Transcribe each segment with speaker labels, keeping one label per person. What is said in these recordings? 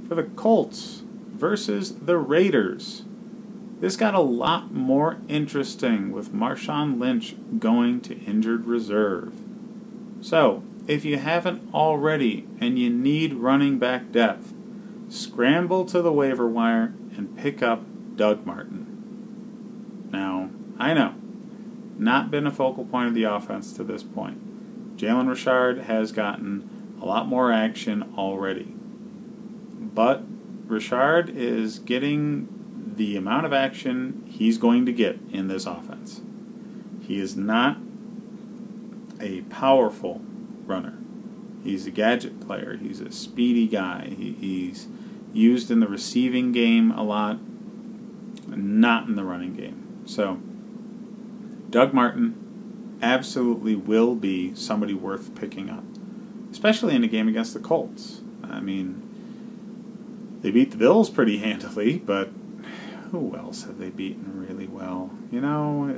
Speaker 1: for the Colts versus the Raiders. This got a lot more interesting with Marshawn Lynch going to injured reserve. So, if you haven't already and you need running back depth, scramble to the waiver wire and pick up Doug Martin. Now, I know, not been a focal point of the offense to this point. Jalen Richard has gotten a lot more action already. But Richard is getting the amount of action he's going to get in this offense. He is not a powerful runner. He's a gadget player. He's a speedy guy. He's used in the receiving game a lot, not in the running game. So, Doug Martin absolutely will be somebody worth picking up, especially in a game against the Colts. I mean, they beat the Bills pretty handily, but who else have they beaten really well? You know,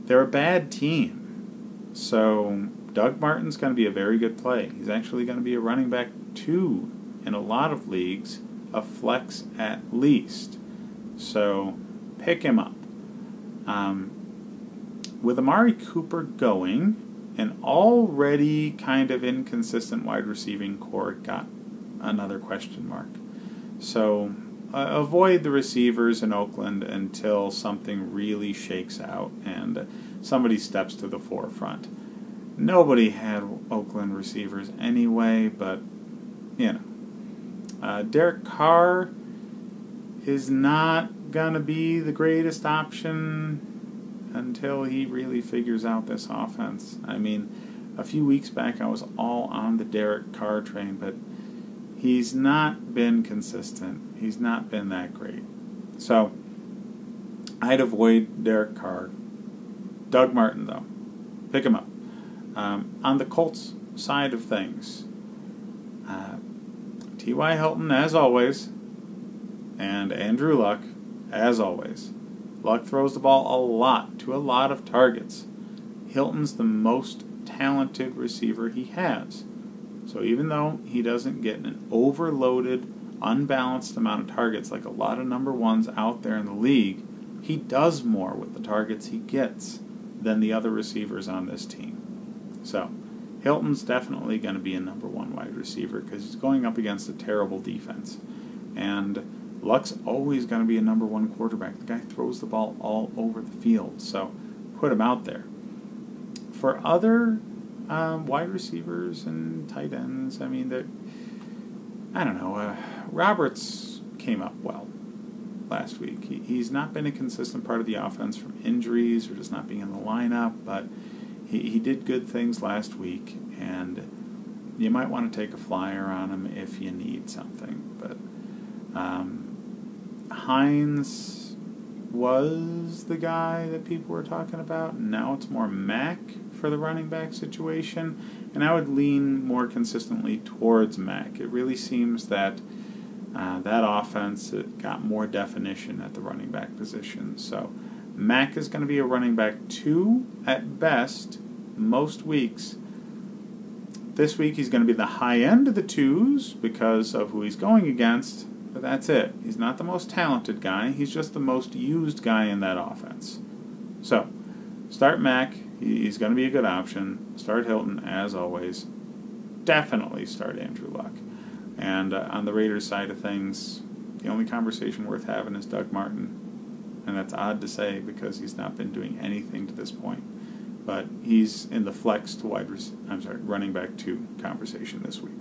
Speaker 1: they're a bad team. So Doug Martin's going to be a very good play. He's actually going to be a running back 2 in a lot of leagues, a flex at least. So pick him up. With Amari Cooper going, an already kind of inconsistent wide receiving core got another question mark. So avoid the receivers in Oakland until something really shakes out and somebody steps to the forefront. Nobody had Oakland receivers anyway, but, you know. Derek Carr is not going to be the greatest option until he really figures out this offense. I mean, a few weeks back I was all on the Derek Carr train, but he's not been consistent. He's not been that great. So, I'd avoid Derek Carr. Doug Martin, though. Pick him up. On the Colts side of things, T.Y. Hilton, as always, and Andrew Luck, as always. Luck throws the ball a lot to a lot of targets. Hilton's the most talented receiver he has. So even though he doesn't get an overloaded, unbalanced amount of targets like a lot of number ones out there in the league, he does more with the targets he gets than the other receivers on this team. So, Hilton's definitely going to be a number 1 wide receiver because he's going up against a terrible defense. And Luck's always going to be a number 1 quarterback. The guy throws the ball all over the field, so put him out there. For other wide receivers and tight ends, I mean, I don't know. Roberts came up well last week. He's not been a consistent part of the offense from injuries or just not being in the lineup, but he did good things last week, and you might want to take a flyer on him if you need something. But Hines was the guy that people were talking about. Now it's more Mack for the running back situation, and I would lean more consistently towards Mack. It really seems that that offense got more definition at the running back position. So Mack is going to be a running back 2 at best most weeks. This week he's going to be the high end of the 2s because of who he's going against, but that's it. He's not the most talented guy. He's just the most used guy in that offense. So start Mack. He's going to be a good option. Start Hilton, as always. Definitely start Andrew Luck. And on the Raiders side of things, the only conversation worth having is Doug Martin. And that's odd to say because he's not been doing anything to this point. But he's in the flex to running back 2 conversation this week.